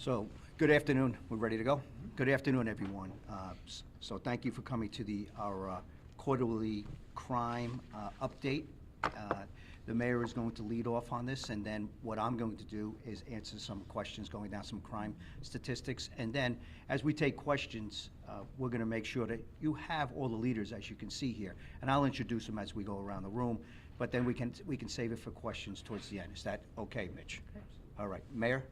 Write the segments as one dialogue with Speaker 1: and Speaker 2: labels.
Speaker 1: So, good afternoon. We're ready to go? Good afternoon, everyone. So thank you for coming to our quarterly crime update. The mayor is going to lead off on this, and then what I'm going to do is answer some questions going down some crime statistics. And then, as we take questions, we're going to make sure that you have all the leaders, as you can see here. And I'll introduce them as we go around the room, but then we can save it for questions towards the end. Is that okay, Mitch?
Speaker 2: Okay.
Speaker 1: All right. Mayor?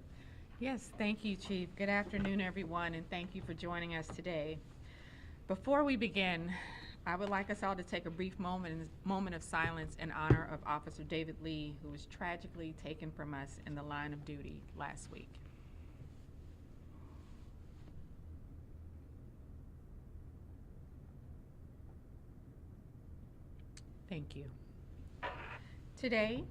Speaker 2: Yes, thank you, Chief. Good afternoon, everyone, and thank you for joining us today. Before we begin, I would like us all to take a brief moment of silence in honor of Officer David Lee, who was tragically taken from us in the line of duty last week. Thank you. Today,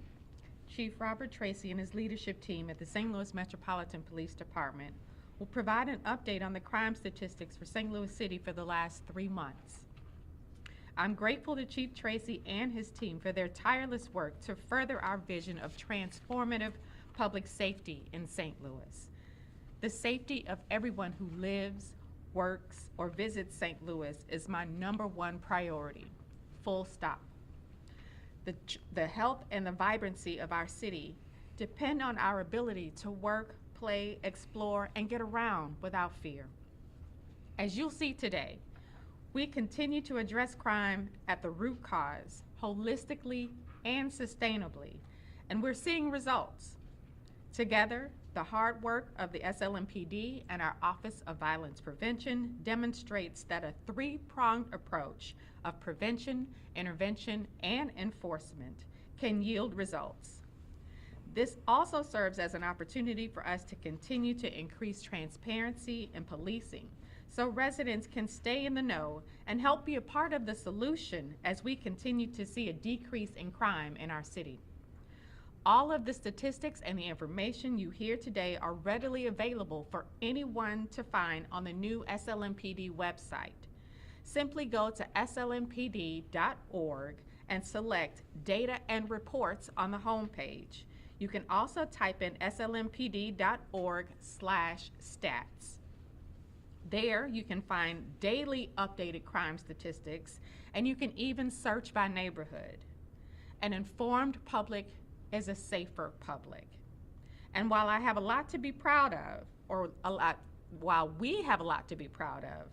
Speaker 2: Chief Robert Tracy and his leadership team at the St. Louis Metropolitan Police Department will provide an update on the crime statistics for St. Louis City for the last 3 months. I'm grateful to Chief Tracy and his team for their tireless work to further our vision of transformative public safety in St. Louis. The safety of everyone who lives, works, or visits St. Louis is my #1 priority, full stop. The health and the vibrancy of our city depend on our ability to work, play, explore, and get around without fear. As you'll see today, we continue to address crime at the root cause, holistically and sustainably, and we're seeing results. Together, the hard work of the SLMPD and our Office of Violence Prevention demonstrates that a 3-pronged approach of prevention, intervention, and enforcement can yield results. This also serves as an opportunity for us to continue to increase transparency in policing so residents can stay in the know and help be a part of the solution as we continue to see a decrease in crime in our city. All of the statistics and the information you hear today are readily available for anyone to find on the new SLMPD website. Simply go to slmpd.org and select Data and Reports on the homepage. You can also type in slmpd.org/stats. There you can find daily updated crime statistics, and you can even search by neighborhood. An informed public is a safer public. And while I have a lot to be proud of, while we have a lot to be proud of,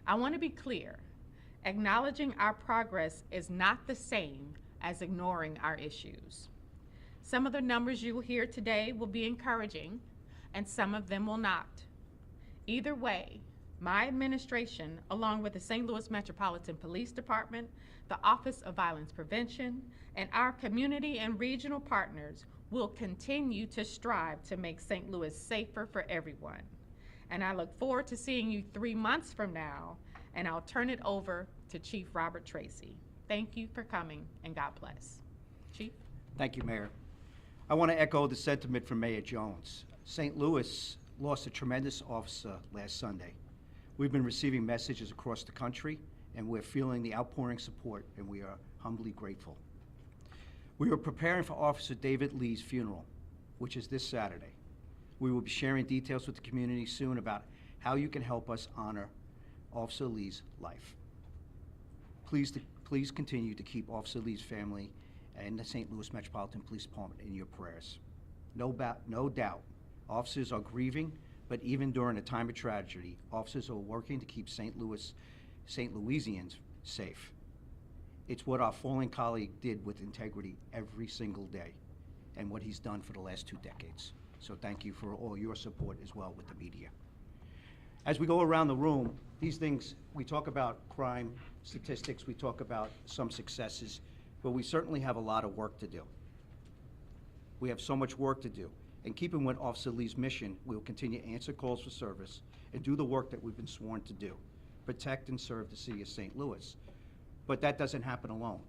Speaker 2: I want to be clear. Acknowledging our progress is not the same as ignoring our issues. Some of the numbers you will hear today will be encouraging, and some of them will not. Either way, my administration, along with the St. Louis Metropolitan Police Department, the Office of Violence Prevention, and our community and regional partners will continue to strive to make St. Louis safer for everyone. And I look forward to seeing you 3 months from now, and I'll turn it over to Chief Robert Tracy. Thank you for coming, and God bless. Chief?
Speaker 1: Thank you, Mayor. I want to echo the sentiment from Mayor Jones. St. Louis lost a tremendous officer last Sunday. We've been receiving messages across the country, and we're feeling the outpouring support, and we are humbly grateful. We are preparing for Officer David Lee's funeral, which is this Saturday. We will be sharing details with the community soon about how you can help us honor Officer Lee's life. Please continue to keep Officer Lee's family and the St. Louis Metropolitan Police Department in your prayers. No doubt, officers are grieving, but even during a time of tragedy, officers are working to keep St. Louisians safe. It's what our fallen colleague did with integrity every single day, and what he's done for the last 2 decades. So thank you for all your support as well with the media. As we go around the room, these things, we talk about crime statistics, we talk about some successes, but we certainly have a lot of work to do. We have so much work to do. And keeping with Officer Lee's mission, we will continue to answer calls for service and do the work that we've been sworn to do, protect and serve the city of St. Louis. But that doesn't happen alone.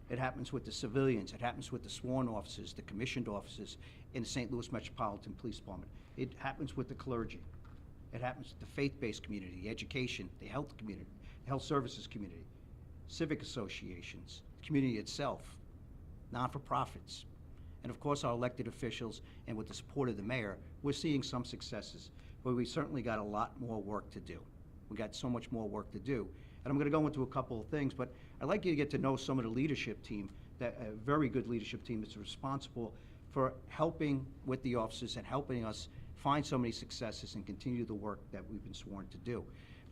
Speaker 1: It happens with the civilians, it happens with the sworn officers, the commissioned officers in the St. Louis Metropolitan Police Department. It happens with the clergy. It happens with the faith-based community, the education, the health community, the health services community, civic associations, the community itself, non-for-profits, and of course our elected officials, and with the support of the mayor, we're seeing some successes. but we certainly got a lot more work to do. We got so much more work to do. And I'm going to go into a couple of things, but I'd like you to get to know some of the leadership team, that a very good leadership team that's responsible for helping with the officers and helping us find so many successes and continue the work that we've been sworn to do.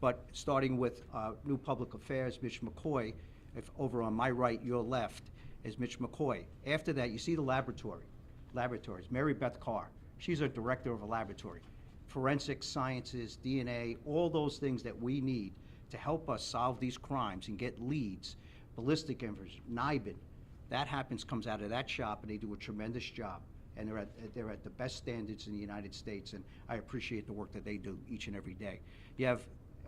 Speaker 1: But starting with New Public Affairs, Mitch McCoy, if over on my right, your left, is Mitch McCoy. After that, you see the laboratories. Mary Beth Carr, she's our director of a laboratory. Forensic sciences, DNA, all those things that we need to help us solve these crimes and get leads, ballistic information, NIBIN, that comes out of that shop, and they do a tremendous job. And they're at the best standards in the United States, and I appreciate the work that they do each and every day. You have,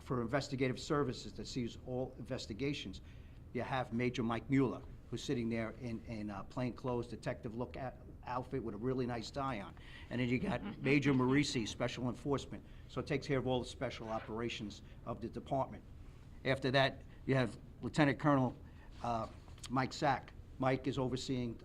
Speaker 1: for investigative services that sees all investigations, you have Major Mike Mueller, who's sitting there in plainclothes detective look outfit with a really nice tie on. And then you got Major Marisi, Special Enforcement, so it takes care of all the special operations of the department. After that, you have Lieutenant Colonel Mike Sack. Mike is overseeing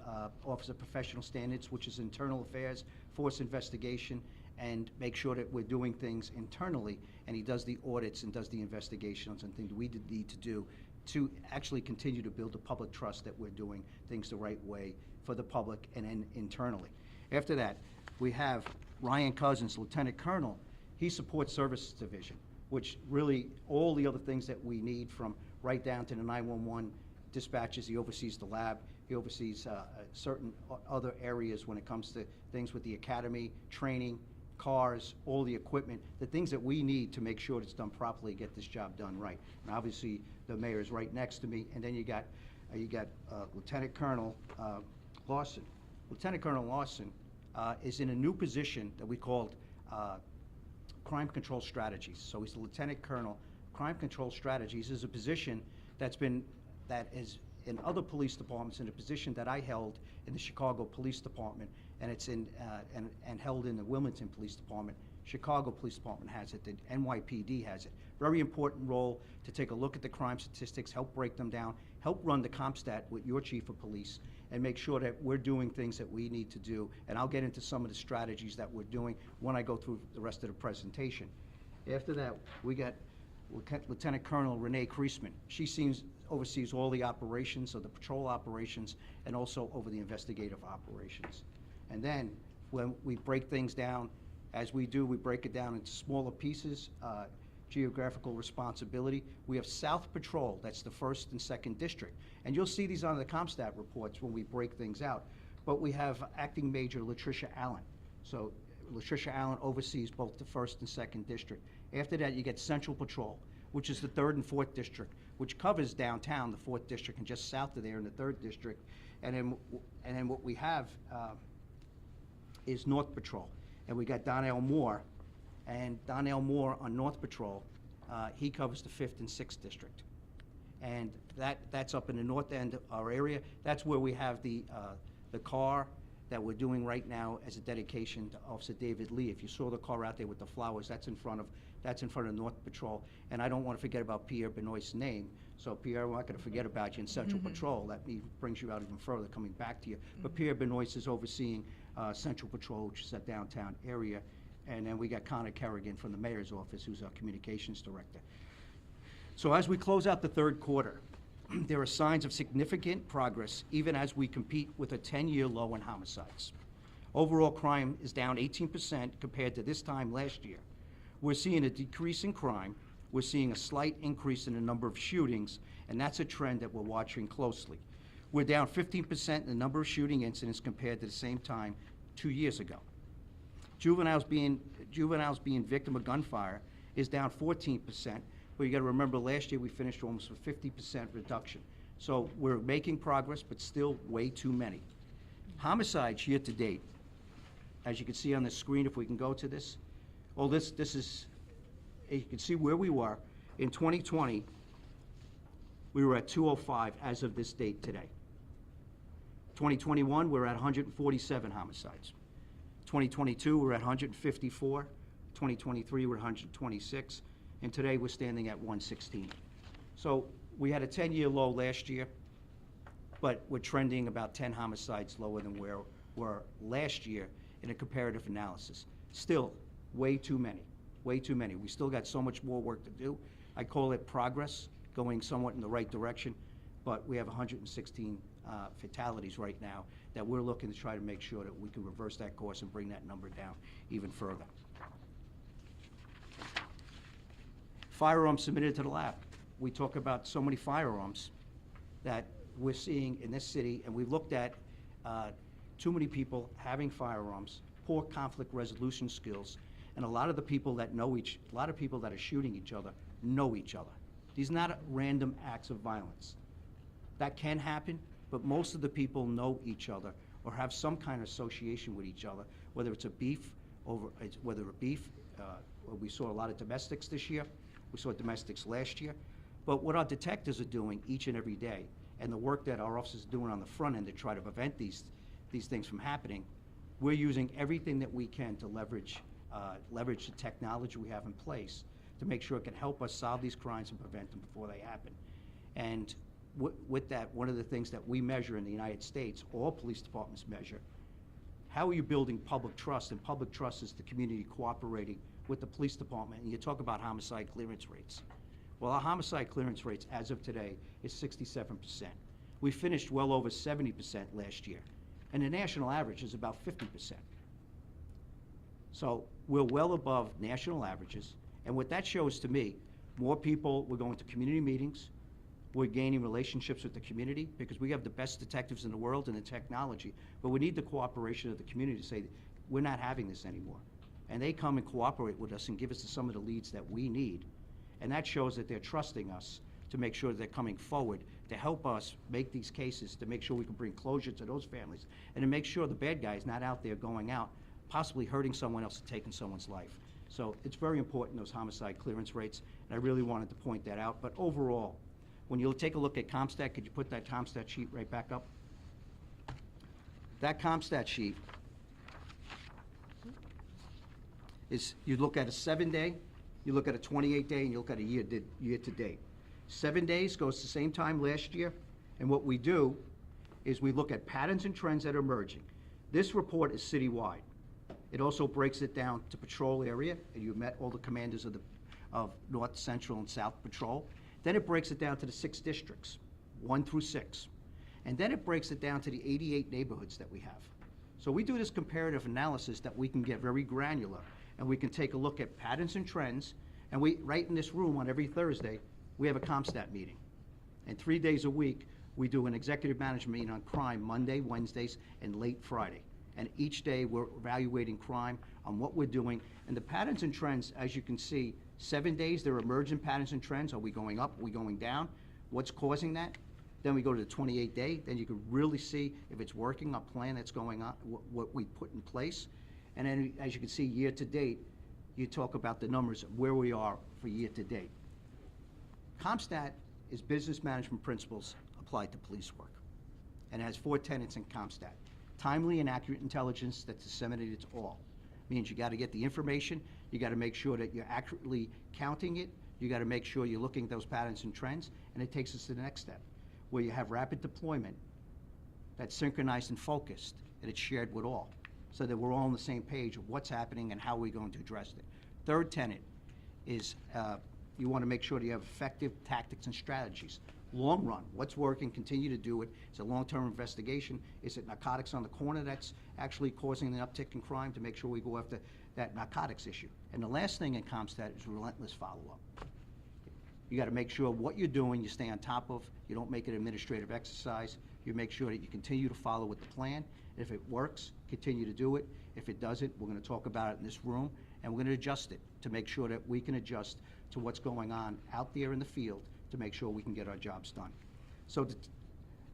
Speaker 1: Office of Professional Standards, which is internal affairs, force investigation, and make sure that we're doing things internally, and he does the audits and does the investigations and things we need to do to actually continue to build the public trust that we're doing things the right way for the public and then internally. After that, we have Ryan Cousins, Lieutenant Colonel. He supports Services Division, which really all the other things that we need, from right down to the 911 dispatches. He oversees the lab. He oversees certain other areas when it comes to things with the academy, training, cars, all the equipment, the things that we need to make sure it's done properly, get this job done right. And obviously, the mayor is right next to me. And then you got Lieutenant Colonel Lawson. Lieutenant Colonel Lawson is in a new position that we called Crime Control Strategies. So he's the Lieutenant Colonel. Crime Control Strategies is a position that is in other police departments, in a position that I held in the Chicago Police Department, and it's in and held in the Wilmington Police Department. Chicago Police Department has it, the NYPD has it. Very important role to take a look at the crime statistics, help break them down, help run the CompStat with your chief of police, and make sure that we're doing things that we need to do. And I'll get into some of the strategies that we're doing when I go through the rest of the presentation. After that, we got Lieutenant Colonel Renee Kreisman. She oversees all the operations, so the patrol operations, and also over the investigative operations. And then when we break things down, as we do, we break it down into smaller pieces, geographical responsibility. We have South Patrol, that's the 1st and 2nd District. And you'll see these on the CompStat reports when we break things out. But we have Acting Major Latricia Allen. So Latricia Allen oversees both the 1st and 2nd District. After that, you get Central Patrol, which is the 3rd and 4th District, which covers downtown, the 4th District, and just south of there in the 3rd District. And then what we have is North Patrol. And we got Donnell Moore, and Donnell Moore on North Patrol, he covers the 5th and 6th District. And that's up in the north end of our area. That's where we have the car that we're doing right now as a dedication to Officer David Lee. If you saw the car out there with the flowers, that's in front of North Patrol. And I don't want to forget about Pierre Benoist's name. So Pierre, we're not going to forget about you in Central Patrol. That brings you out even further, coming back to you. But Pierre Benoist is overseeing Central Patrol, which is a downtown area. And then we got Connor Kerrigan from the mayor's office, who's our communications director. So as we close out the 3rd quarter, there are signs of significant progress, even as we compete with a 10-year low in homicides. Overall crime is down 18% compared to this time last year. We're seeing a decrease in crime. We're seeing a slight increase in the number of shootings, and that's a trend that we're watching closely. We're down 15% in the number of shooting incidents compared to the same time 2 years ago. Juveniles being victim of gunfire is down 14%. But you got to remember, last year we finished almost a 50% reduction. So we're making progress, but still way too many. Homicides year to date, as you can see on the screen, if we can go to this. Well, this is, you can see where we were. In 2020, we were at 205 as of this date today. 2021, we're at 147 homicides. 2022, we're at 154. 2023, we're at 126. And today we're standing at 116. So we had a 10-year low last year, but we're trending about 10 homicides lower than where we were last year in a comparative analysis. Still, way too many. way too many. We still got so much more work to do. I call it progress, going somewhat in the right direction, but we have 116 fatalities right now that we're looking to try to make sure that we can reverse that course and bring that number down even further. Firearms submitted to the lab. We talk about so many firearms that we're seeing in this city, and we've looked at too many people having firearms, poor conflict resolution skills, and a lot of the people that a lot of people that are shooting each other know each other. These are not random acts of violence. That can happen, but most of the people know each other or have some kind of association with each other, whether it's a beef, we saw a lot of domestics this year, we saw domestics last year, but what our detectives are doing each and every day, and the work that our officers are doing on the front end to try to prevent these things from happening, we're using everything that we can to leverage the technology we have in place to make sure it can help us solve these crimes and prevent them before they happen. And with that, one of the things that we measure in the United States, all police departments measure, how are you building public trust? And public trust is the community cooperating with the police department. And you talk about homicide clearance rates. Well, our homicide clearance rates as of today is 67%. We finished well over 70% last year. And the national average is about 50%. So we're well above national averages. And what that shows to me, more people, we're going to community meetings, we're gaining relationships with the community because we have the best detectives in the world and the technology, but we need the cooperation of the community to say, we're not having this anymore. And they come and cooperate with us and give us some of the leads that we need. And that shows that they're trusting us to make sure that they're coming forward to help us make these cases, to make sure we can bring closure to those families, and to make sure the bad guy is not out there going out, possibly hurting someone else and taking someone's life. So it's very important, those homicide clearance rates, and I really wanted to point that out. But overall, when you take a look at CompStat, could you put that CompStat sheet right back up? That CompStat sheet is, you look at a 7-day, you look at a 28-day, and you look at a year to date. 7 days goes the same time last year, and what we do is we look at patterns and trends that are emerging. This report is citywide. It also breaks it down to patrol area, and you met all the commanders of North, Central, and South Patrol. Then it breaks it down to the 6 districts, 1 through 6. And then it breaks it down to the 88 neighborhoods that we have. So we do this comparative analysis that we can get very granular, and we can take a look at patterns and trends, and we, right in this room on every Thursday, we have a CompStat meeting. And 3 days a week, we do an executive management meeting on crime Monday, Wednesdays, and late Friday. And each day, we're evaluating crime on what we're doing. And the patterns and trends, as you can see, 7 days, there are emergent patterns and trends. Are we going up? Are we going down? What's causing that? Then we go to the 28-day. Then you can really see if it's working, a plan that's going on, what we put in place. And then, as you can see, year to date, you talk about the numbers of where we are for year to date. CompStat is business management principles applied to police work, and it has 4 tenets in CompStat. Timely and accurate intelligence that's disseminated to all. Means you got to get the information, you got to make sure that you're accurately counting it, you got to make sure you're looking at those patterns and trends, and it takes us to the next step, where you have rapid deployment that's synchronized and focused, and it's shared with all, so that we're all on the same page of what's happening and how we're going to address it. Third tenet is you want to make sure that you have effective tactics and strategies. Long run, what's working, continue to do it. It's a long-term investigation. Is it narcotics on the corner that's actually causing an uptick in crime, to make sure we go after that narcotics issue? And the last thing in CompStat is relentless follow-up. You got to make sure what you're doing, you stay on top of. You don't make it an administrative exercise. You make sure that you continue to follow with the plan. If it works, continue to do it. If it doesn't, we're going to talk about it in this room, and we're going to adjust it to make sure that we can adjust to what's going on out there in the field to make sure we can get our jobs done. So,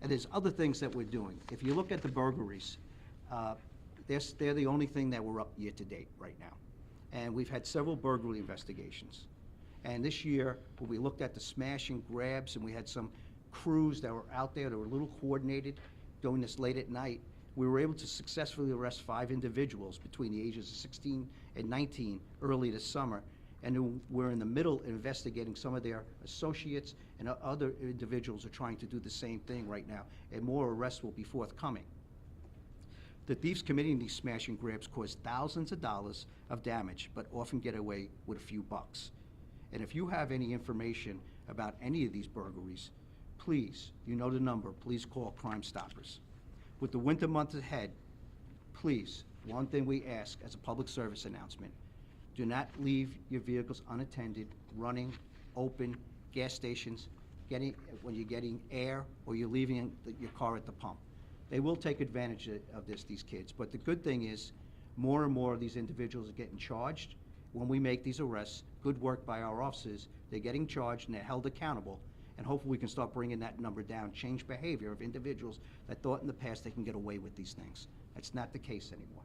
Speaker 1: and there's other things that we're doing. If you look at the burglaries, they're the only thing that we're up year to date right now. And we've had several burglary investigations. And this year, when we looked at the smash and grabs, and we had some crews that were out there that were a little coordinated doing this late at night, we were able to successfully arrest 5 individuals between the ages of 16 and 19 early this summer. And we're in the middle of investigating some of their associates, and other individuals are trying to do the same thing right now, and more arrests will be forthcoming. The thieves committing these smash and grabs cause thousands of dollars of damage, but often get away with a few bucks. And if you have any information about any of these burglaries, please, you know the number, please call Crime Stoppers. With the winter months ahead, please, one thing we ask as a public service announcement, do not leave your vehicles unattended, running, open, gas stations, when you're getting air, or you're leaving your car at the pump. They will take advantage of this, these kids. But the good thing is, more and more of these individuals are getting charged. When we make these arrests, good work by our officers, they're getting charged and they're held accountable. And hopefully we can start bringing that number down, change behavior of individuals that thought in the past they can get away with these things. That's not the case anymore.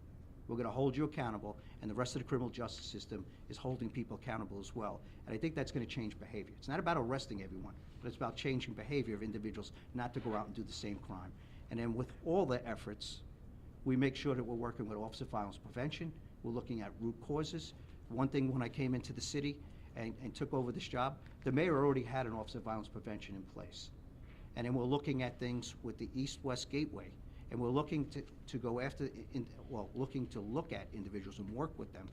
Speaker 1: We're going to hold you accountable, and the rest of the criminal justice system is holding people accountable as well. And I think that's going to change behavior. It's not about arresting everyone, but it's about changing behavior of individuals not to go out and do the same crime. And then with all the efforts, we make sure that we're working with Office of Violence Prevention. We're looking at root causes. One thing, when I came into the city and took over this job, the mayor already had an Office of Violence Prevention in place. And then we're looking at things with the East-West Gateway. And we're looking to go after, looking to look at individuals and work with them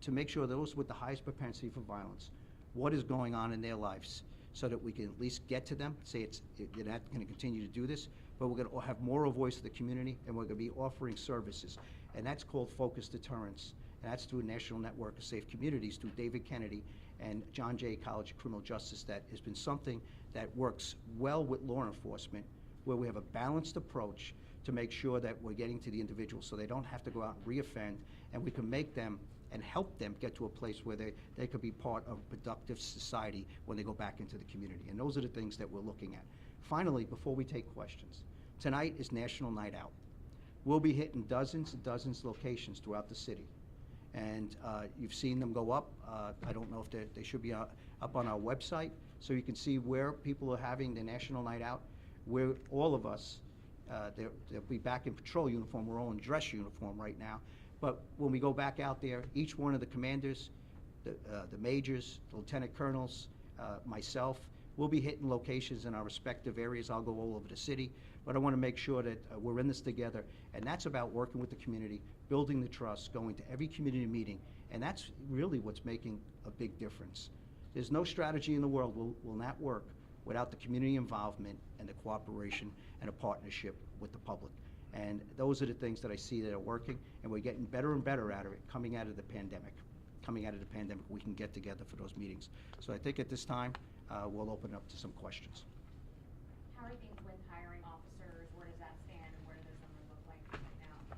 Speaker 1: to make sure those with the highest propensity for violence, what is going on in their lives, so that we can at least get to them, say you're not going to continue to do this, but we're going to have more of a voice of the community, and we're going to be offering services. And that's called Focused Deterrence. And that's through a national network of safe communities, through David Kennedy and John Jay College of Criminal Justice. That has been something that works well with law enforcement, where we have a balanced approach to make sure that we're getting to the individuals so they don't have to go out and reoffend, and we can make them and help them get to a place where they could be part of productive society when they go back into the community. And those are the things that we're looking at. Finally, before we take questions, tonight is National Night Out. We'll be hitting dozens and dozens of locations throughout the city. And you've seen them go up. I don't know if they should be up on our website, so you can see where people are having the National Night Out, where all of us, they'll be back in patrol uniform. We're all in dress uniform right now. But when we go back out there, each one of the commanders, the majors, the lieutenant colonels, myself, we'll be hitting locations in our respective areas. I'll go all over the city, but I want to make sure that we're in this together, and that's about working with the community, building the trust, going to every community meeting, and that's really what's making a big difference. There's no strategy in the world will not work without the community involvement and the cooperation and a partnership with the public. And those are the things that I see that are working, and we're getting better and better at it coming out of the pandemic. Coming out of the pandemic, we can get together for those meetings. So I think at this time, we'll open up to some questions.
Speaker 3: How are things with hiring officers? Where does that stand, and where does those numbers look like right now?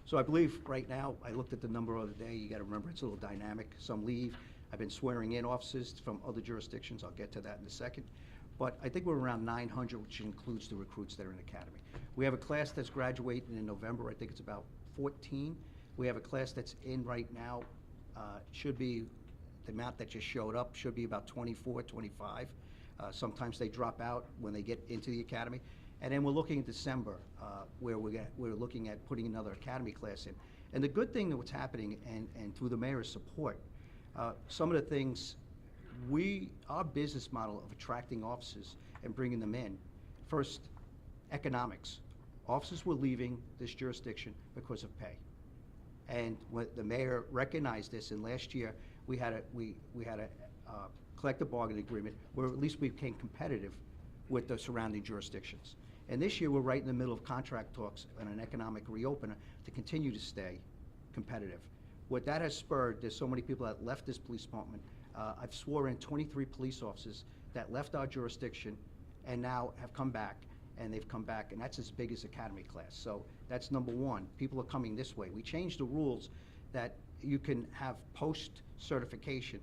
Speaker 1: So I believe right now, I looked at the number the other day, you gotta remember it's a little dynamic. Some leave. I've been swearing in officers from other jurisdictions. I'll get to that in a second. But I think we're around 900, which includes the recruits that are in the academy. We have a class that's graduating in November. I think it's about 14. We have a class that's in right now, should be, the amount that just showed up should be about 24, 25. Sometimes they drop out when they get into the academy. And then we're looking at December, where we're looking at putting another academy class in. And the good thing that what's happening, and through the mayor's support, some of the things, our business model of attracting officers and bringing them in, first, economics. Officers were leaving this jurisdiction because of pay. And when the mayor recognized this, and last year we had a collective bargaining agreement where at least we became competitive with the surrounding jurisdictions. And this year we're right in the middle of contract talks on an economic reopener to continue to stay competitive. What that has spurred, there's so many people that left this police department. I've sworn in 23 police officers that left our jurisdiction and now have come back, and they've come back, and that's as big as academy class. So that's number one. People are coming this way. We changed the rules that you can have post-certification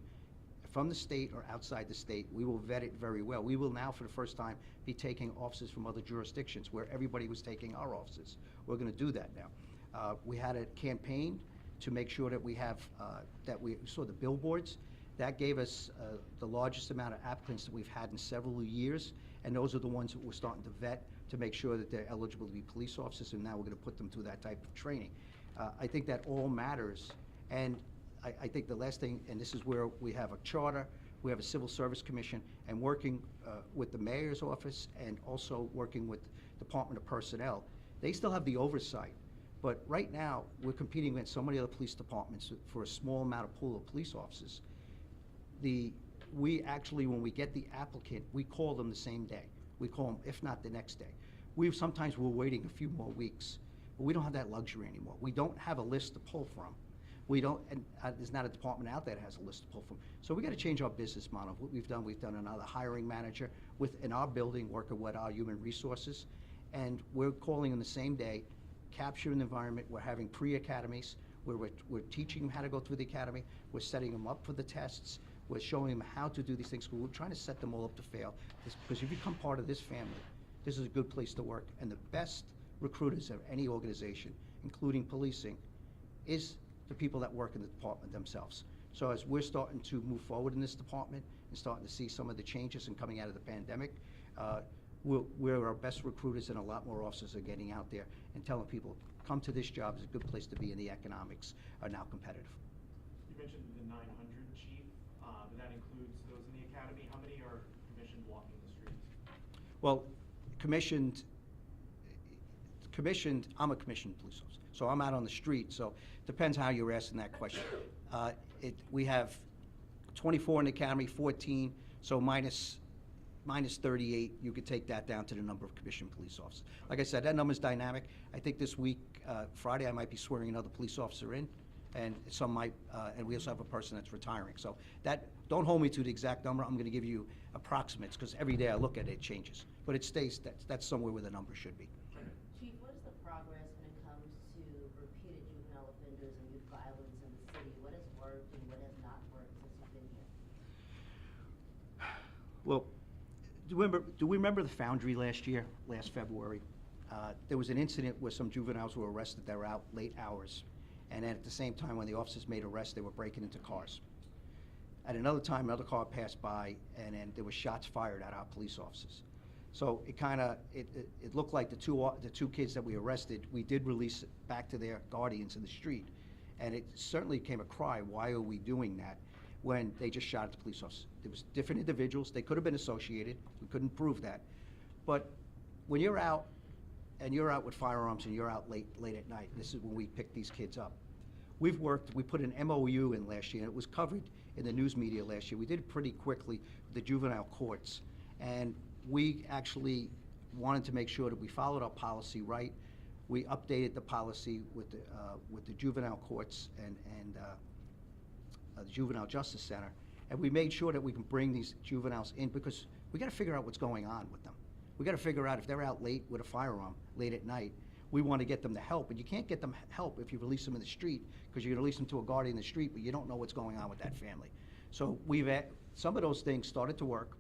Speaker 1: from the state or outside the state. We will vet it very well. We will now, for the first time, be taking officers from other jurisdictions where everybody was taking our officers. We're going to do that now. We had a campaign to make sure that we have, that we saw the billboards. That gave us the largest amount of applicants that we've had in several years, and those are the ones that we're starting to vet to make sure that they're eligible to be police officers, and now we're going to put them through that type of training. I think that all matters, and I think the last thing, and this is where we have a charter, we have a civil service commission, and working with the mayor's office and also working with Department of Personnel, they still have the oversight. But right now, we're competing against so many other police departments for a small amount of pool of police officers. We actually, when we get the applicant, we call them the same day. We call them, if not the next day. Sometimes we're waiting a few more weeks, but we don't have that luxury anymore. We don't have a list to pull from. There's not a department out there that has a list to pull from. So we got to change our business model. What we've done another hiring manager in our building, working with our human resources, and we're calling them the same day, capturing the environment. We're having pre-academies where we're teaching them how to go through the academy. We're setting them up for the tests. We're showing them how to do these things. We're trying to set them all up to fail. Because if you become part of this family, this is a good place to work. And the best recruiters of any organization, including policing, is the people that work in the department themselves. So as we're starting to move forward in this department and starting to see some of the changes and coming out of the pandemic, we're our best recruiters, and a lot more officers are getting out there and telling people, come to this job, it's a good place to be, and the economics are now competitive.
Speaker 4: You mentioned the 900, Chief, but that includes those in the academy. How many are commissioned walking the streets?
Speaker 1: Well, commissioned, I'm a commissioned police officer, so I'm out on the street, so depends how you're asking that question. We have 24 in the academy, 14, so minus 38, you could take that down to the number of commissioned police officers. Like I said, that number's dynamic. I think this week, Friday, I might be swearing another police officer in, and some might, and we also have a person that's retiring. So don't hold me to the exact number. I'm going to give you approximates, because every day I look at it, it changes. But it stays, that's somewhere where the number should be.
Speaker 5: Chief, what is the progress when it comes to repeated juvenile offenders and youth violence in the city? What has worked and what has not worked since you've been here?
Speaker 1: Well, do we remember the Foundry last February? There was an incident where some juveniles were arrested that were out late hours. And then at the same time, when the officers made arrests, they were breaking into cars. At another time, another car passed by, and then there were shots fired at our police officers. So it looked like the two kids that we arrested, we did release back to their guardians in the street. And it certainly came a cry, why are we doing that, when they just shot at the police officers? There was different individuals. They could have been associated. We couldn't prove that. But when you're out, and you're out with firearms, and you're out late at night, this is when we pick these kids up. We put an MOU in last year, and it was covered in the news media last year. We did it pretty quickly with the juvenile courts, and we actually wanted to make sure that we followed our policy right. We updated the policy with the juvenile courts and the Juvenile Justice Center, and we made sure that we can bring these juveniles in, because we got to figure out what's going on with them. We got to figure out if they're out late with a firearm late at night. We want to get them the help, and you can't get them help if you release them in the street, because you're going to release them to a guardian in the street, but you don't know what's going on with that family. So some of those things started to work.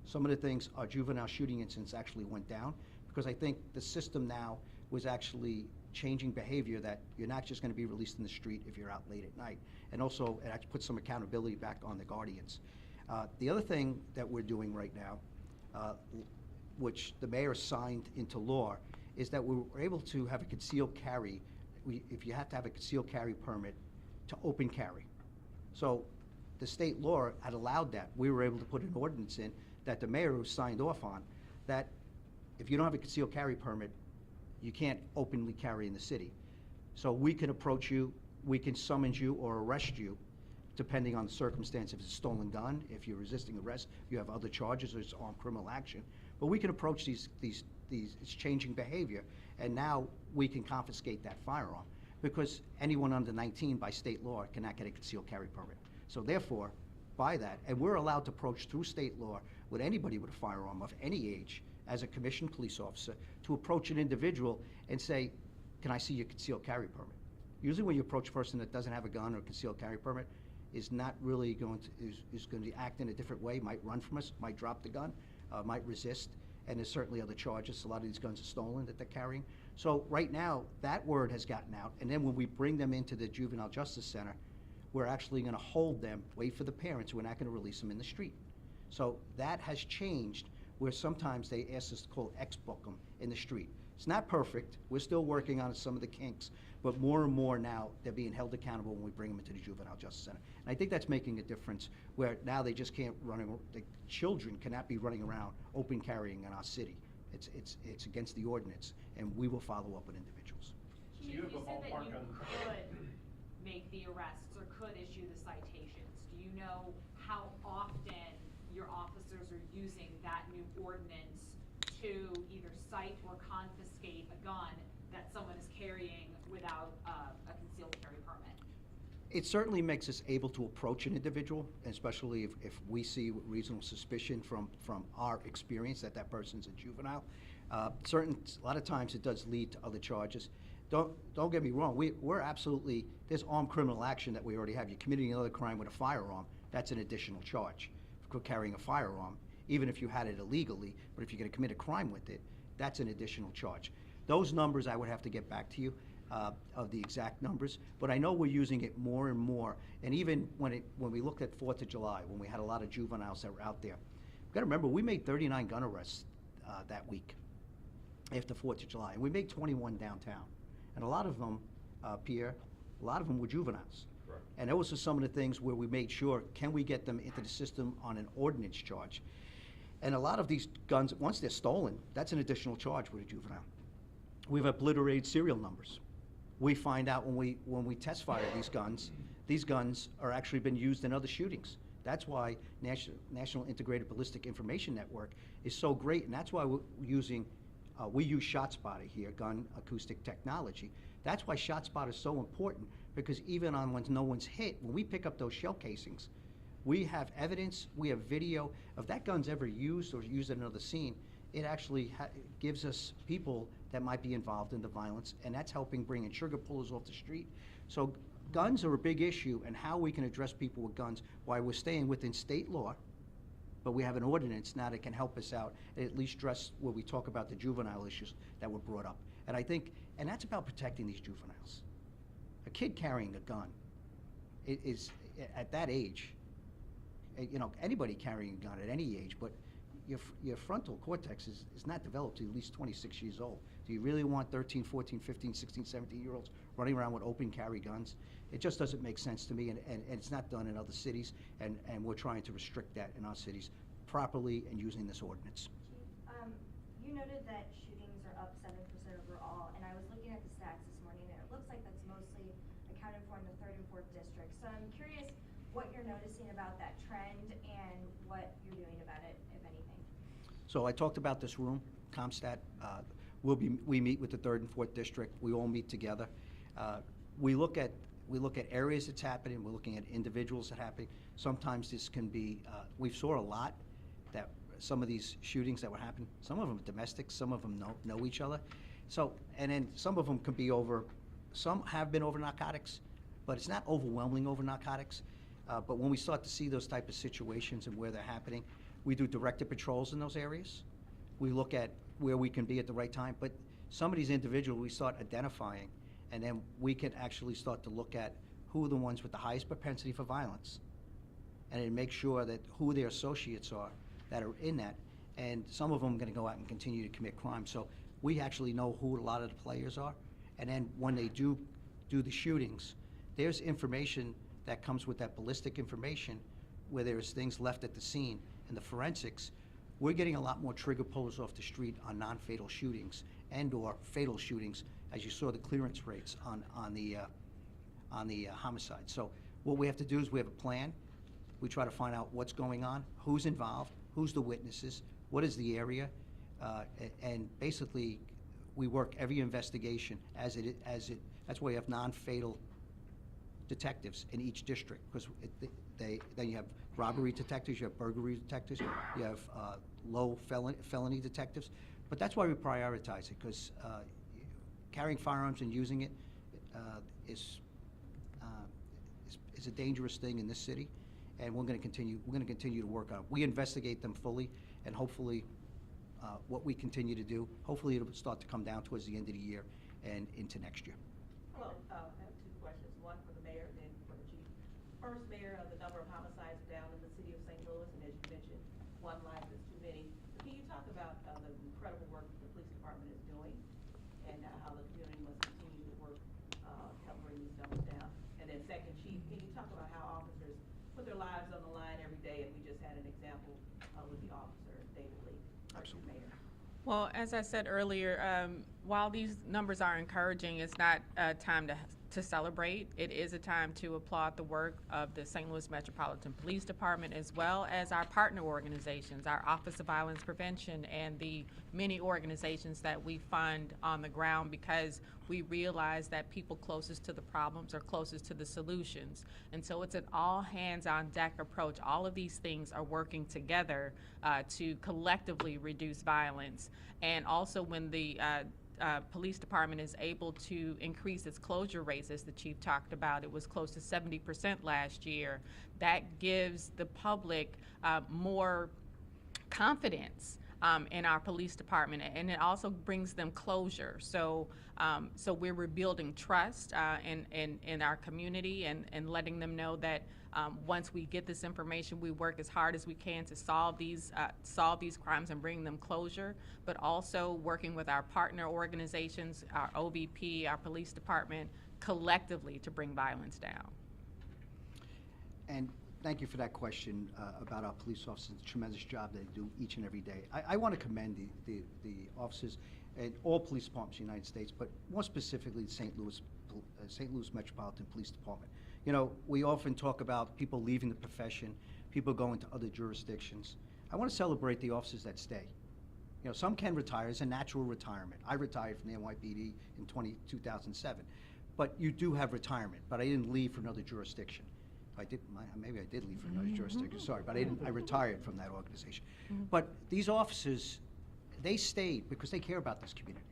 Speaker 1: Some of the things, our juvenile shooting incidents actually went down, because I think the system now was actually changing behavior, that you're not just going to be released in the street if you're out late at night. And also, it actually puts some accountability back on the guardians. The other thing that we're doing right now, which the mayor signed into law, is that we were able to have a concealed carry. If you have to have a concealed carry permit to open carry. So the state law had allowed that. We were able to put an ordinance in that the mayor signed off on, that if you don't have a concealed carry permit, you can't openly carry in the city. So we can approach you, we can summons you or arrest you, depending on the circumstance, if it's a stolen gun, if you're resisting arrest, if you have other charges, or it's armed criminal action. But we can approach these it's changing behavior, and now we can confiscate that firearm, because anyone under 19 by state law cannot get a concealed carry permit. So therefore, by that, and we're allowed to approach through state law with anybody with a firearm of any age as a commissioned police officer to approach an individual and say, can I see your concealed carry permit? Usually when you approach a person that doesn't have a gun or a concealed carry permit, is not really going to act in a different way, might run from us, might drop the gun, might resist, and there's certainly other charges. A lot of these guns are stolen that they're carrying. So right now, that word has gotten out, and then when we bring them into the Juvenile Justice Center, we're actually going to hold them, wait for the parents, we're not going to release them in the street. So that has changed, where sometimes they ask us to call X-book them in the street. It's not perfect. We're still working on some of the kinks, but more and more now they're being held accountable when we bring them into the Juvenile Justice Center. And I think that's making a difference, where now they just can't the children cannot be running around open carrying in our city. It's against the ordinance, and we will follow up with individuals.
Speaker 6: So
Speaker 3: Chief,
Speaker 6: you have
Speaker 3: you
Speaker 6: a
Speaker 3: said that
Speaker 6: ballpark
Speaker 3: you
Speaker 6: on.
Speaker 3: could make the arrests or could issue the citations. Do you know how often your officers are using that new ordinance to either cite or confiscate a gun that someone is carrying without a concealed carry permit?
Speaker 1: It certainly makes us able to approach an individual, especially if we see reasonable suspicion from our experience that that person's a juvenile. A lot of times it does lead to other charges. Don't get me wrong, we're absolutely, there's armed criminal action that we already have. You're committing another crime with a firearm, that's an additional charge for carrying a firearm, even if you had it illegally, but if you're gonna commit a crime with it, that's an additional charge. Those numbers, I would have to get back to you, of the exact numbers, but I know we're using it more and more. And even when we looked at 4th of July, when we had a lot of juveniles that were out there, you gotta remember, we made 39 gun arrests that week after 4th of July, and we made 21 downtown. And a lot of them, Pierre, a lot of them were juveniles.
Speaker 6: Correct.
Speaker 1: And those are some of the things where we made sure, can we get them into the system on an ordinance charge? And a lot of these guns, once they're stolen, that's an additional charge with a juvenile. We've obliterated serial numbers. We find out when we test fire these guns are actually been used in other shootings. That's why National Integrated Ballistic Information Network is so great, and that's why we use ShotSpotter here, gun acoustic technology. That's why ShotSpotter is so important, because even on when no one's hit, when we pick up those shell casings, we have evidence, we have video. If that gun's ever used or used in another scene, it actually gives us people that might be involved in the violence, and that's helping bring in trigger pullers off the street. So guns are a big issue, and how we can address people with guns, while we're staying within state law, but we have an ordinance now that can help us out, and at least address where we talk about the juvenile issues that were brought up. And I think, and that's about protecting these juveniles. A kid carrying a gun is at that age, you know, anybody carrying a gun at any age, but your frontal cortex is not developed to at least 26 years old. Do you really want 13, 14, 15, 16, 17-year-olds running around with open carry guns? It just doesn't make sense to me, and it's not done in other cities, and we're trying to restrict that in our cities properly and using this ordinance.
Speaker 7: Chief, you noted that shootings are up 7% overall, and I was looking at the stats this morning, and it looks like that's mostly accounted for in the 3rd and 4th district. So I'm curious what you're noticing about that trend and what you're doing about it, if anything.
Speaker 1: So I talked about this room, CompStat. We meet with the 3rd and 4th district. We all meet together. We look at areas that's happening. We're looking at individuals that happen. Sometimes this can be. We saw a lot that some of these shootings that were happening. Some of them are domestic. Some of them know each other. So, and then some of them can be over. Some have been over narcotics, but it's not overwhelming over narcotics. But when we start to see those type of situations and where they're happening, we do directed patrols in those areas. We look at where we can be at the right time. But some of these individuals we start identifying, and then we can actually start to look at who are the ones with the highest propensity for violence, and then make sure that who their associates are that are in that. And some of them are going to go out and continue to commit crime. So we actually know who a lot of the players are. And then when they do the shootings, there's information that comes with that ballistic information where there's things left at the scene. And the forensics, we're getting a lot more trigger pullers off the street on non-fatal shootings and or fatal shootings, as you saw the clearance rates on the homicide. So what we have to do is we have a plan. We try to find out what's going on, who's involved, who's the witnesses, what is the area, and basically we work every investigation as it. That's why you have non-fatal detectives in each district, because then you have robbery detectives, you have burglary detectives, you have low felony detectives. But that's why we prioritize it, because carrying firearms and using it is a dangerous thing in this city, and we're going to continue to work on it. We investigate them fully, and hopefully what we continue to do, hopefully it'll start to come down towards the end of the year and into next year.
Speaker 8: Hello, I have two questions, one for the mayor and then for the chief. First, Mayor, the number of homicides are down in the city of St. Louis, and as you mentioned, one life is too many. But can you talk about the incredible work that the police department is doing, and how the community must continue to work to help bring these numbers down? And then second, chief, can you talk about how officers put their lives on the line every day, and we just had an example with the officer, David Lee.
Speaker 1: Absolutely.
Speaker 8: Mayor.
Speaker 2: Well, as I said earlier, while these numbers are encouraging, it's not a time to celebrate. It is a time to applaud the work of the St. Louis Metropolitan Police Department, as well as our partner organizations, our Office of Violence Prevention, and the many organizations that we fund on the ground, because we realize that people closest to the problems are closest to the solutions. And so it's an all hands on deck approach. All of these things are working together to collectively reduce violence. And also when the police department is able to increase its closure rates, as the chief talked about, it was close to 70% last year. That gives the public more confidence in our police department, and it also brings them closure. So we're rebuilding trust in our community, and letting them know that once we get this information, we work as hard as we can to solve these crimes and bring them closure, but also working with our partner organizations, our OVP, our police department, collectively to bring violence down.
Speaker 1: And thank you for that question about our police officers, the tremendous job they do each and every day. I want to commend the officers and all police departments in the United States, but more specifically the St. Louis Metropolitan Police Department. You know, we often talk about people leaving the profession, people going to other jurisdictions. I want to celebrate the officers that stay. You know, some can retire as a natural retirement. I retired from the NYPD in 2007. But you do have retirement, but I didn't leave for another jurisdiction. Maybe I did leave for another jurisdiction, sorry, but I retired from that organization. But these officers, they stayed because they care about this community.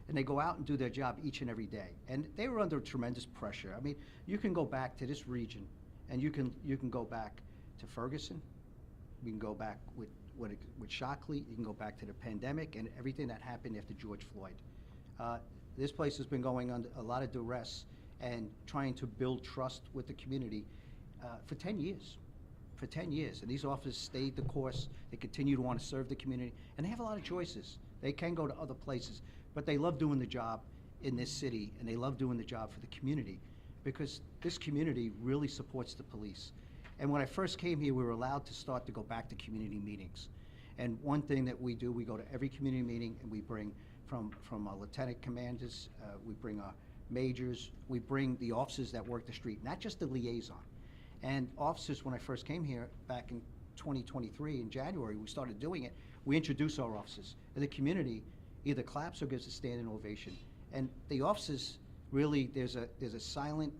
Speaker 1: And they go out and do their job each and every day. And they were under tremendous pressure. I mean, you can go back to this region, and you can go back to Ferguson. You can go back with Shockley. You can go back to the pandemic and everything that happened after George Floyd. This place has been going under a lot of duress and trying to build trust with the community for 10 years. For 10 years. And these officers stayed the course. They continue to want to serve the community. And they have a lot of choices. They can go to other places. But they love doing the job in this city, and they love doing the job for the community, because this community really supports the police. And when I first came here, we were allowed to start to go back to community meetings. And one thing that we do, we go to every community meeting, and we bring from our lieutenant commanders, we bring our majors, we bring the officers that work the street, not just the liaison. And officers, when I first came here back in 2023, in January, we started doing it. We introduce our officers, and the community either claps or gives a standing ovation. And the officers, really, there's a silent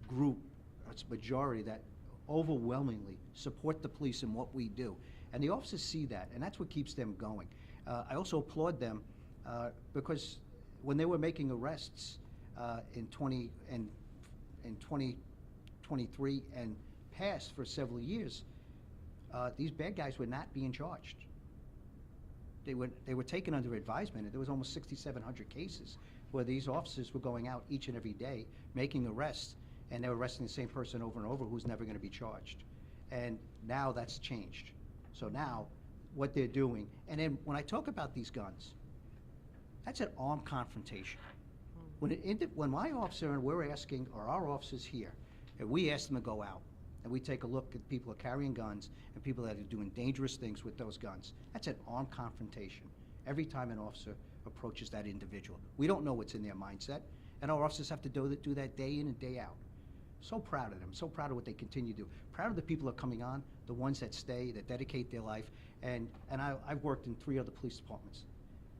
Speaker 1: group, it's a majority, that overwhelmingly support the police and what we do. And the officers see that, and that's what keeps them going. I also applaud them because when they were making arrests in 2023 and past for several years, these bad guys were not being charged. They were taken under advisement, and there was almost 6,700 cases where these officers were going out each and every day making arrests, and they were arresting the same person over and over who's never going to be charged. And now that's changed. So now what they're doing, and then when I talk about these guns, that's an armed confrontation. When my officer and we're asking, or our officers here, and we ask them to go out, and we take a look at people who are carrying guns and people that are doing dangerous things with those guns, that's an armed confrontation every time an officer approaches that individual. We don't know what's in their mindset, and our officers have to do that day in and day out. So proud of them, so proud of what they continue to do. Proud of the people that are coming on, the ones that stay, that dedicate their life, and I've worked in 3 other police departments.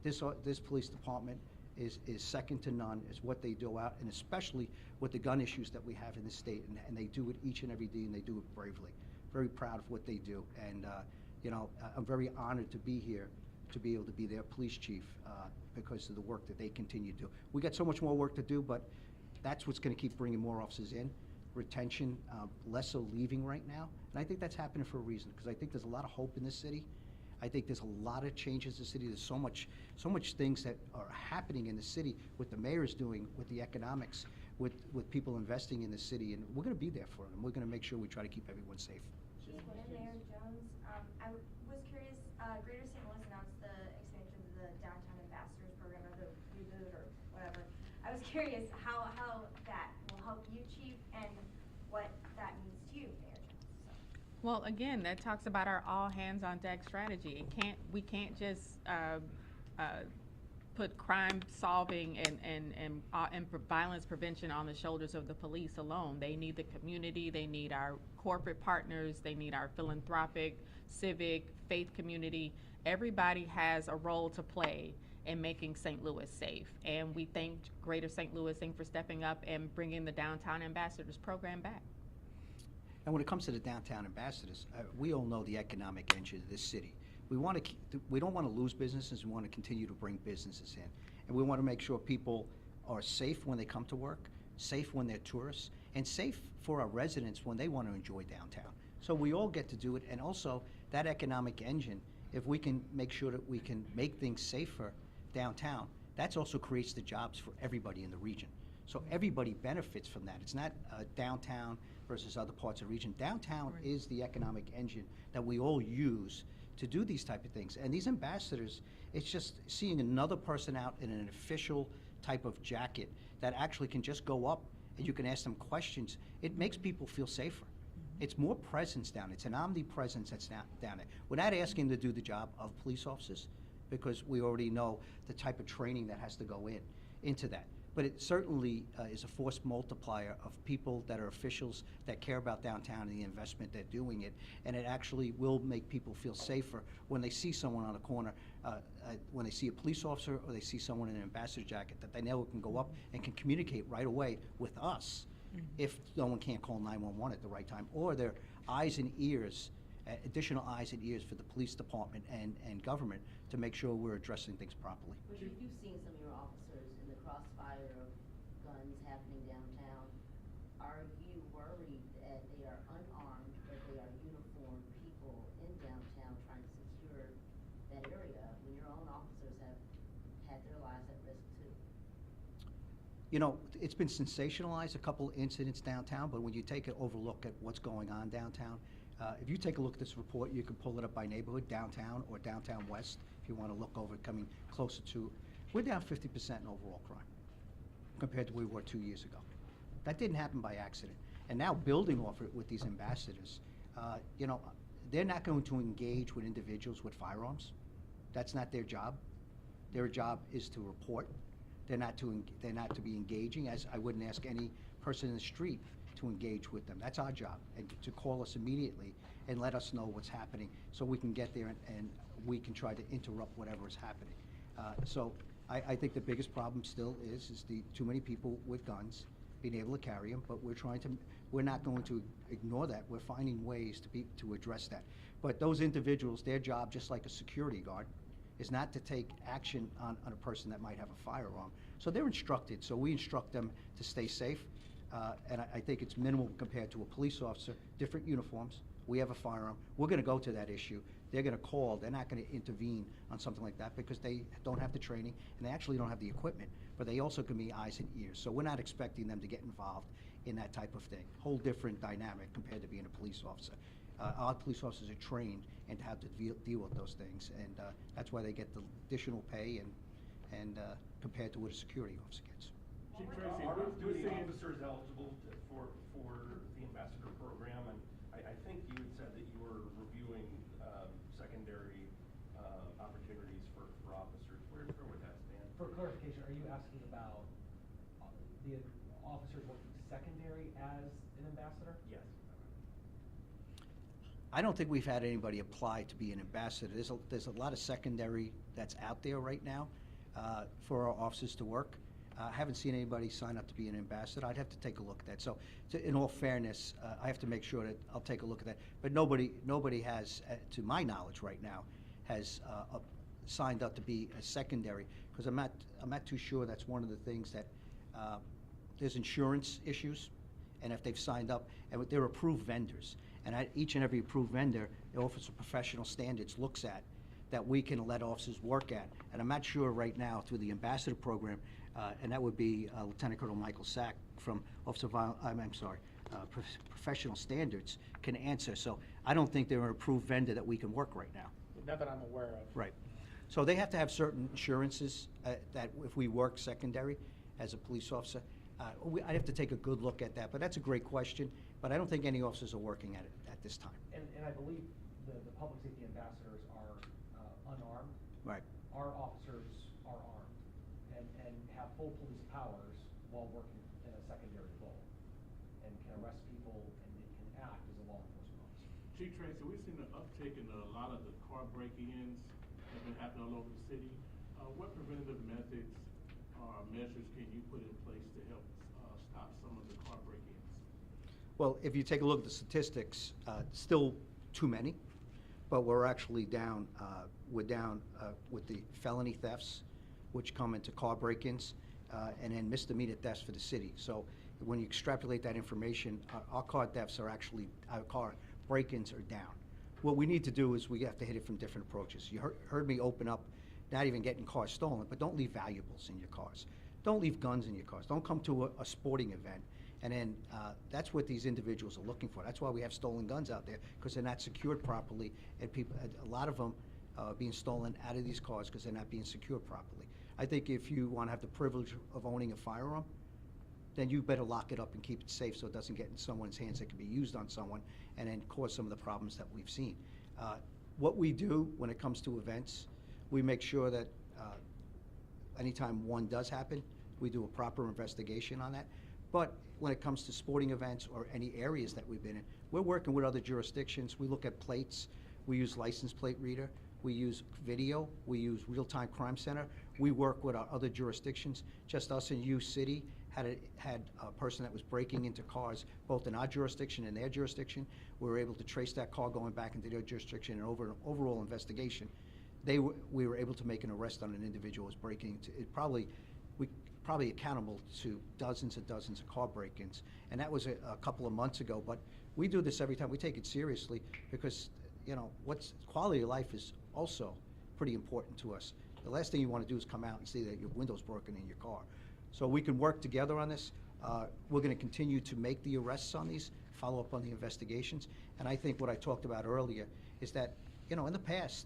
Speaker 1: This police department is second to none. It's what they do out, and especially with the gun issues that we have in this state, and they do it each and every day, and they do it bravely. Very proud of what they do, and you know, I'm very honored to be here, to be able to be their police chief because of the work that they continue to do. We got so much more work to do, but that's what's going to keep bringing more officers in. Retention, less are leaving right now, and I think that's happening for a reason, because I think there's a lot of hope in this city. I think there's a lot of changes in the city. There's so much things that are happening in the city, what the mayor's doing, with the economics, with people investing in the city, and we're going to be there for them. We're going to make sure we try to keep everyone safe.
Speaker 7: Chief and Mayor Jones, I was curious, Greater St. Louis announced the expansion of the Downtown Ambassadors Program, or the reboot, or whatever. I was curious how that will help you, Chief, and what that means to you, Mayor Jones.
Speaker 2: Well, again, that talks about our all hands on deck strategy. We can't just put crime solving and violence prevention on the shoulders of the police alone. They need the community, they need our corporate partners, they need our philanthropic, civic, faith community. Everybody has a role to play in making St. Louis safe. And we thank Greater St. Louis Inc. for stepping up and bringing the Downtown Ambassadors program back.
Speaker 1: And when it comes to the Downtown Ambassadors, we all know the economic engine of this city. We don't want to lose businesses. We want to continue to bring businesses in. And we want to make sure people are safe when they come to work, safe when they're tourists, and safe for our residents when they want to enjoy downtown. So we all get to do it. And also, that economic engine, if we can make sure that we can make things safer downtown, that also creates the jobs for everybody in the region. So everybody benefits from that. It's not downtown versus other parts of the region. Downtown is the economic engine that we all use to do these type of things. And these ambassadors, it's just seeing another person out in an official type of jacket that actually can just go up and you can ask them questions. It makes people feel safer. It's more presence down. It's an omnipresence that's down there. We're not asking them to do the job of police officers because we already know the type of training that has to go into that. But it certainly is a force multiplier of people that are officials that care about downtown and the investment they're doing it. And it actually will make people feel safer when they see someone on a corner, when they see a police officer or they see someone in an ambassador jacket, that they know can go up and can communicate right away with us if someone can't call 911 at the right time, or their eyes and ears, additional eyes and ears for the police department and government to make sure we're addressing things properly.
Speaker 5: But if you've seen some of your officers in the crossfire of guns happening downtown, are you worried that they are unarmed, but they are uniformed people in downtown trying to secure that area when your own officers have had their lives at risk too?
Speaker 1: You know, it's been sensationalized, a couple incidents downtown, but when you take an overlook at what's going on downtown, if you take a look at this report, you can pull it up by neighborhood, downtown or downtown west, if you want to look over it coming closer to, we're down 50% in overall crime compared to where we were 2 years ago. That didn't happen by accident. And now building off it with these ambassadors, you know, they're not going to engage with individuals with firearms. That's not their job. Their job is to report. They're not to be engaging, as I wouldn't ask any person in the street to engage with them. That's our job, and to call us immediately and let us know what's happening so we can get there and we can try to interrupt whatever is happening. So I think the biggest problem still is the too many people with guns being able to carry them, but we're not going to ignore that. We're finding ways to address that. But those individuals, their job, just like a security guard, is not to take action on a person that might have a firearm. So they're instructed, so we instruct them to stay safe. And I think it's minimal compared to a police officer, different uniforms. We have a firearm. We're going to go to that issue. They're going to call. They're not going to intervene on something like that because they don't have the training and they actually don't have the equipment, but they also can be eyes and ears. So we're not expecting them to get involved in that type of thing. Whole different dynamic compared to being a police officer. Our police officers are trained and have to deal with those things, and that's why they get the additional pay and compared to what a security officer gets.
Speaker 6: Chief Tracy, are the officers eligible for the ambassador program? And I think you had said that you were reviewing secondary opportunities for officers. Where would that stand?
Speaker 9: For clarification, are you asking about the officers working secondary as an ambassador?
Speaker 6: Yes.
Speaker 1: I don't think we've had anybody apply to be an ambassador. There's a lot of secondary that's out there right now for our officers to work. I haven't seen anybody sign up to be an ambassador. I'd have to take a look at that. So, in all fairness, I have to make sure that I'll take a look at that. But nobody has, to my knowledge right now, has signed up to be a secondary, because I'm not too sure. That's one of the things that there's insurance issues, and if they've signed up, and they're approved vendors, and each and every approved vendor, the Office of Professional Standards looks at that we can let officers work at. And I'm not sure right now through the ambassador program, and that would be Lieutenant Colonel Michael Sack from Office of Professional Standards can answer. So I don't think they're an approved vendor that we can work right now.
Speaker 9: Not that I'm aware of.
Speaker 1: Right. So they have to have certain insurances that if we work secondary as a police officer, I'd have to take a good look at that. But that's a great question. But I don't think any officers are working at it at this time.
Speaker 9: And I believe the public safety ambassadors are unarmed.
Speaker 1: Right.
Speaker 9: our officers are armed and have full police powers while working in a secondary role, and can arrest people and can act as a law enforcement officer.
Speaker 10: Chief Tracy, we've seen an uptick in a lot of the car break-ins that have been happening all over the city. What preventative methods or measures can you put in place to help stop some of the car break-ins?
Speaker 1: Well, if you take a look at the statistics, still too many, but we're actually down, with the felony thefts, which come into car break-ins, and then misdemeanor thefts for the city. So when you extrapolate that information, our car thefts are actually, our car break-ins are down. What we need to do is we have to hit it from different approaches. You heard me open up, not even getting cars stolen, but don't leave valuables in your cars. Don't leave guns in your cars. Don't come to a sporting event. And then that's what these individuals are looking for. That's why we have stolen guns out there, because they're not secured properly, and people, a lot of them being stolen out of these cars because they're not being secured properly. I think if you want to have the privilege of owning a firearm, then you better lock it up and keep it safe so it doesn't get in someone's hands that can be used on someone and then cause some of the problems that we've seen. What we do when it comes to events, we make sure that anytime one does happen, we do a proper investigation on that. But when it comes to sporting events or any areas that we've been in, we're working with other jurisdictions. We look at plates. We use license plate reader. We use video. We use real-time crime center. We work with our other jurisdictions. Just us in U City had a person that was breaking into cars, both in our jurisdiction and their jurisdiction. We were able to trace that car going back into their jurisdiction, and over an overall investigation, we were able to make an arrest on an individual who was breaking into it. Probably accountable to dozens and dozens of car break-ins, and that was a couple of months ago. But we do this every time. We take it seriously because, you know, quality of life is also pretty important to us. The last thing you want to do is come out and see that your window's broken in your car. So we can work together on this. We're going to continue to make the arrests on these, follow up on the investigations, and I think what I talked about earlier is that, you know, in the past,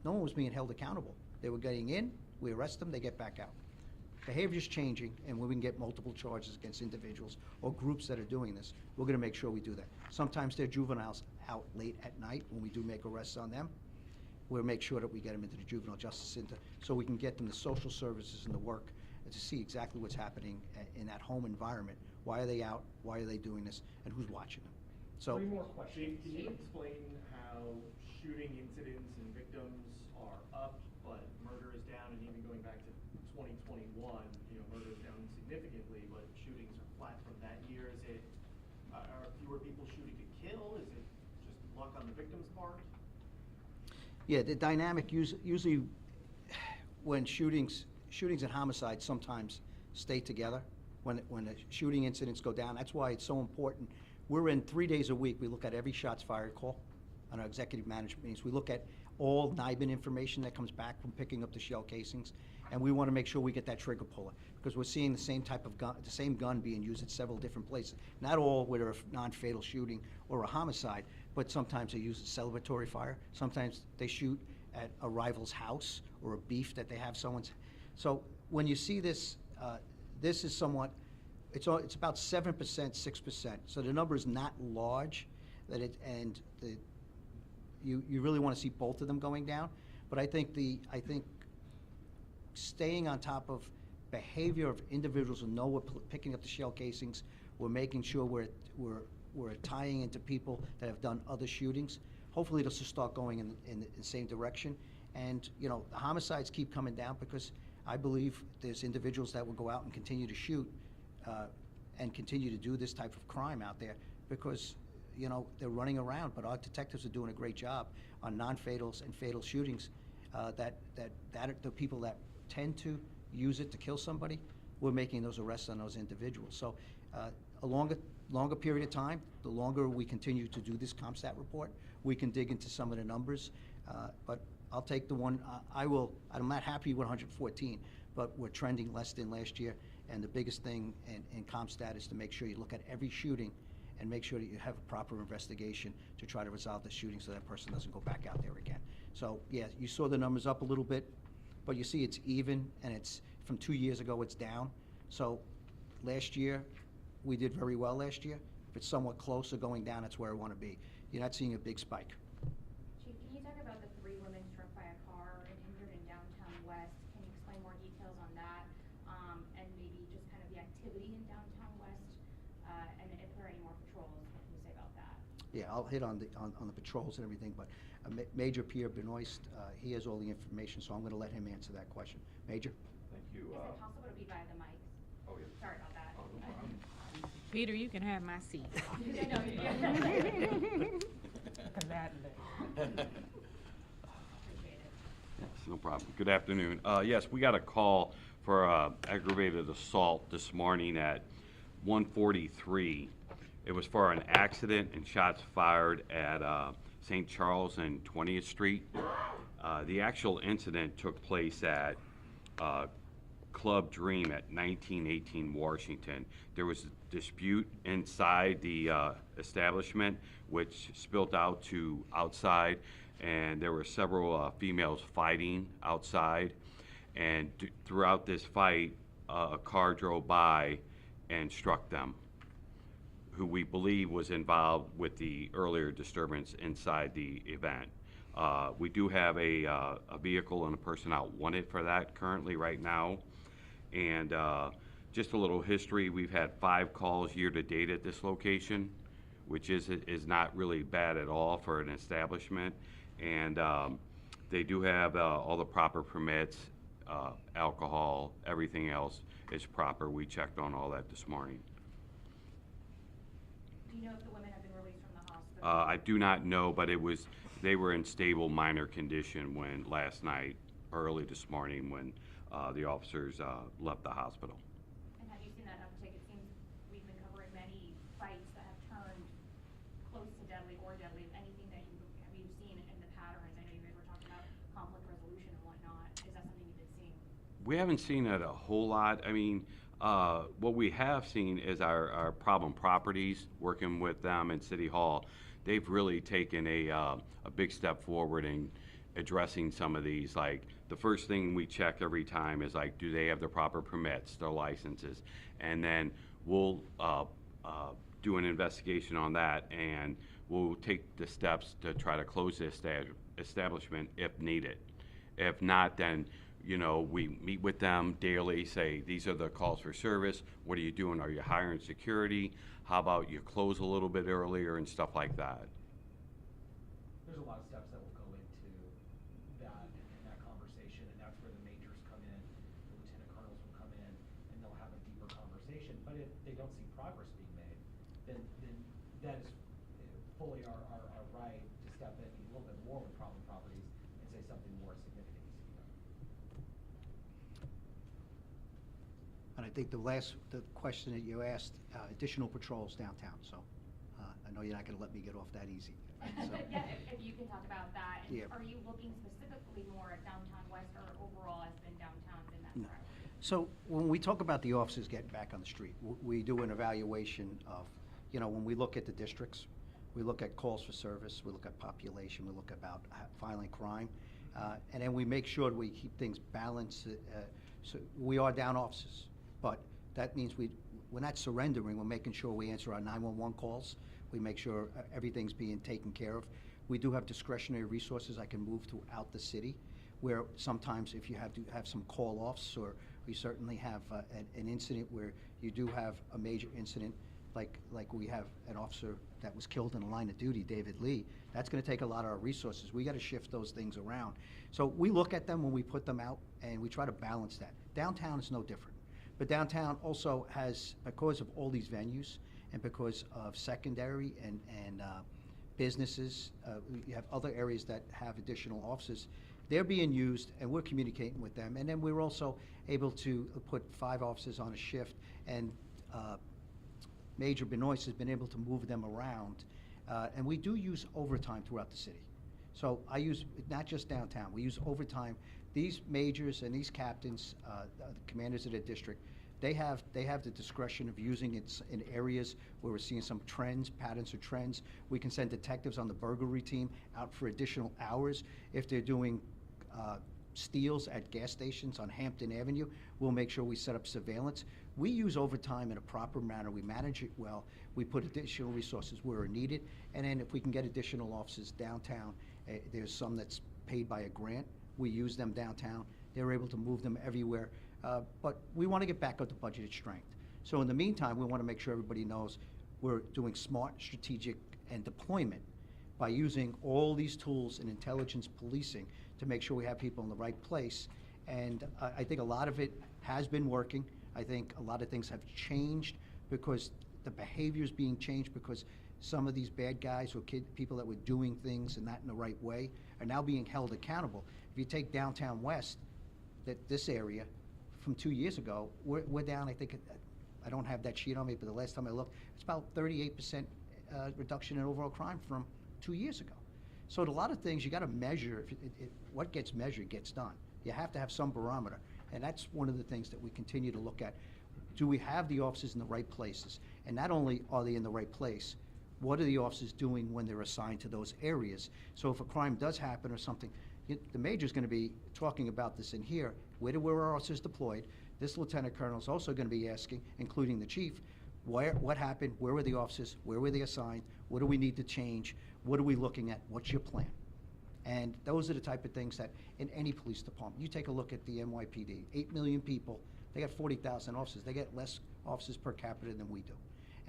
Speaker 1: no one was being held accountable. They were getting in, we arrest them, they get back out. Behavior's changing, and when we can get multiple charges against individuals or groups that are doing this, we're going to make sure we do that. Sometimes they're juveniles out late at night. When we do make arrests on them, we'll make sure that we get them into the juvenile justice center so we can get them the social services and the work to see exactly what's happening in that home environment. Why are they out? Why are they doing this? And who's watching them? So,
Speaker 9: 3 more questions.
Speaker 4: Chief, can you explain how shooting incidents and victims are up, but murder is down, and even going back to 2021, you know, murder is down significantly, but shootings are flat from that year? Is it, are fewer people shooting to kill? Is it just luck on the victim's part?
Speaker 1: yeah, the dynamic usually when shootings and homicides sometimes stay together. When the shooting incidents go down, that's why it's so important. We're in 3 days a week. We look at every shots fired call on our executive management meetings. We look at all NIBIN information that comes back from picking up the shell casings, and we want to make sure we get that trigger puller, because we're seeing the same type of gun, the same gun being used at several different places. Not all with a non-fatal shooting or a homicide, but sometimes they use a celebratory fire. Sometimes they shoot at a rival's house or a beef that they have someone's. So when you see this, this is somewhat, it's about 7%, 6%. So the number is not large, you really want to see both of them going down. But I think staying on top of behavior of individuals who know we're picking up the shell casings, we're making sure we're tying into people that have done other shootings. Hopefully it'll just start going in the same direction. And, you know, the homicides keep coming down because I believe there's individuals that will go out and continue to shoot and continue to do this type of crime out there because, you know, they're running around. But our detectives are doing a great job on non-fatals and fatal shootings. That are the people that tend to use it to kill somebody, we're making those arrests on those individuals. So a longer period of time, the longer we continue to do this CompStat report, we can dig into some of the numbers. But I'll take the one, I'm not happy with 114, but we're trending less than last year. And the biggest thing in CompStat is to make sure you look at every shooting and make sure that you have a proper investigation to try to resolve the shooting so that person doesn't go back out there again. So, yeah, you saw the numbers up a little bit, but you see it's even, and it's from 2 years ago, it's down. So last year, we did very well last year. If it's somewhat closer going down, that's where I want to be. You're not seeing a big spike.
Speaker 7: Chief, can you talk about the 3 women struck by a car and injured in downtown
Speaker 1: Yeah, I'll hit on the patrols and everything, but Major Pierre Benoist, he has all the information, so I'm gonna let him answer that question. Major?
Speaker 6: Thank you.
Speaker 3: Is it possible to be by the mics?
Speaker 6: Oh, yeah.
Speaker 3: Sorry about that.
Speaker 6: Oh, no problem.
Speaker 2: Peter, you can have my seat. Gladly.
Speaker 3: Appreciate it.
Speaker 11: Yes, no problem. Good afternoon. Yes, we got a call for aggravated assault this morning at 1:43. It was for an accident and shots fired at St. Charles and 20th Street. The actual incident took place at Club Dream at 1918 Washington. There was a dispute inside the establishment, which spilled out to outside, and there were several females fighting outside. And throughout this fight, a car drove by and struck them, who we believe was involved with the earlier disturbance inside the event. We do have a vehicle and a person out wanted for that currently right now. And just a little history, we've had 5 calls year to date at this location, which is not really bad at all for an establishment. And they do have all the proper permits, alcohol, everything else is proper. We checked on all that this morning.
Speaker 3: Do you know if the women have been released from the hospital?
Speaker 11: I do not know, but they were in stable minor condition when last night, early this morning, when the officers left the hospital.
Speaker 3: And have you seen that uptick? It seems we've been covering many fights that have turned close to deadly or deadly. Anything that have you seen in the patterns? I know you guys were talking about conflict resolution and whatnot. Is that something you've been seeing?
Speaker 11: We haven't seen it a whole lot. I mean, what we have seen is our problem properties, working with them in City Hall. They've really taken a big step forward in addressing some of these. Like, the first thing we check every time is, like, do they have the proper permits, their licenses? And then we'll do an investigation on that, and we'll take the steps to try to close the establishment if needed. If not, then, you know, we meet with them daily, say, these are the calls for service. What are you doing? Are you hiring security? How about you close a little bit earlier and stuff like that?
Speaker 9: There's a lot of steps that will go into that and that conversation, and that's where the majors come in, the lieutenant colonels will come in, and they'll have a deeper conversation. But if they don't see progress being made, then that is fully our right to step in a little bit more with problem properties and say something more significant needs to be done.
Speaker 1: And I think the question that you asked, additional patrols downtown, so I know you're not gonna let me get off that easy. So,
Speaker 3: Yeah, if you can talk about that. And
Speaker 1: Yeah.
Speaker 3: are you looking specifically more at downtown west, or overall has been downtown been that
Speaker 1: No.
Speaker 3: priority?
Speaker 1: So when we talk about the officers getting back on the street, we do an evaluation of, you know, when we look at the districts, we look at calls for service, we look at population, we look about violent crime, and then we make sure that we keep things balanced. So we are down officers, but that means we're not surrendering. We're making sure we answer our 911 calls. We make sure everything's being taken care of. We do have discretionary resources I can move throughout the city, where sometimes if you have to have some call-offs, or we certainly have an incident where you do have a major incident, like we have an officer that was killed in the line of duty, David Lee. That's going to take a lot of our resources. We got to shift those things around. So we look at them when we put them out, and we try to balance that. Downtown is no different. But downtown also has, because of all these venues and because of secondary and businesses, we have other areas that have additional offices. They're being used, and we're communicating with them. And then we're also able to put 5 officers on a shift, and Major Benoist has been able to move them around. And we do use overtime throughout the city. So I use, not just downtown, we use overtime. These majors and these captains, the commanders of the district, they have the discretion of using it in areas where we're seeing some trends, patterns or trends. We can send detectives on the burglary team out for additional hours. If they're doing steals at gas stations on Hampton Avenue, we'll make sure we set up surveillance. We use overtime in a proper manner. We manage it well. We put additional resources where needed. And then if we can get additional officers downtown, there's some that's paid by a grant. We use them downtown. They're able to move them everywhere. But we want to get back up to budgeted strength. So in the meantime, we want to make sure everybody knows we're doing smart, strategic, and deployment by using all these tools in intelligence policing to make sure we have people in the right place. And I think a lot of it has been working. I think a lot of things have changed because the behavior is being changed because some of these bad guys or people that were doing things and not in the right way are now being held accountable. If you take downtown West, this area, from 2 years ago, we're down, I think, I don't have that sheet on me, but the last time I looked, it's about 38% reduction in overall crime from 2 years ago. So a lot of things, you got to measure, what gets measured gets done. You have to have some barometer, and that's one of the things that we continue to look at. Do we have the officers in the right places? And not only are they in the right place, what are the officers doing when they're assigned to those areas? So if a crime does happen or something, the major's going to be talking about this in here. Where were our officers deployed? This lieutenant colonel is also going to be asking, including the chief, what happened? Where were the officers? Where were they assigned? What do we need to change? What are we looking at? What's your plan? And those are the type of things that in any police department, you take a look at the NYPD, 8 million people, they got 40,000 officers. They get less officers per capita than we do.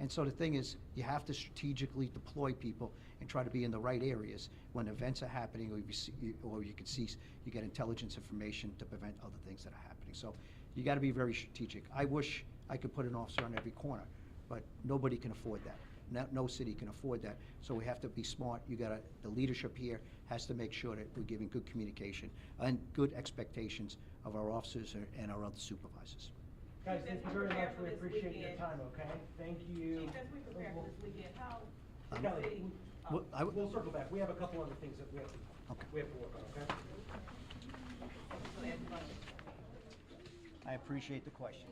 Speaker 1: And so the thing is, you have to strategically deploy people and try to be in the right areas when events are happening, or you get intelligence information to prevent other things that are happening. So you got to be very strategic. I wish I could put an officer on every corner, but nobody can afford that. No city can afford that. So we have to be smart. The leadership here has to make sure that we're giving good communication and good expectations of our officers and our other supervisors.
Speaker 9: Guys, thank you very much. We appreciate your time, okay? Thank you.
Speaker 8: Chief, as we prepare for this weekend, how,
Speaker 1: I'm-
Speaker 8: the city,
Speaker 9: We'll circle back. We have a couple other things that we have to work on, okay?
Speaker 1: I appreciate the question.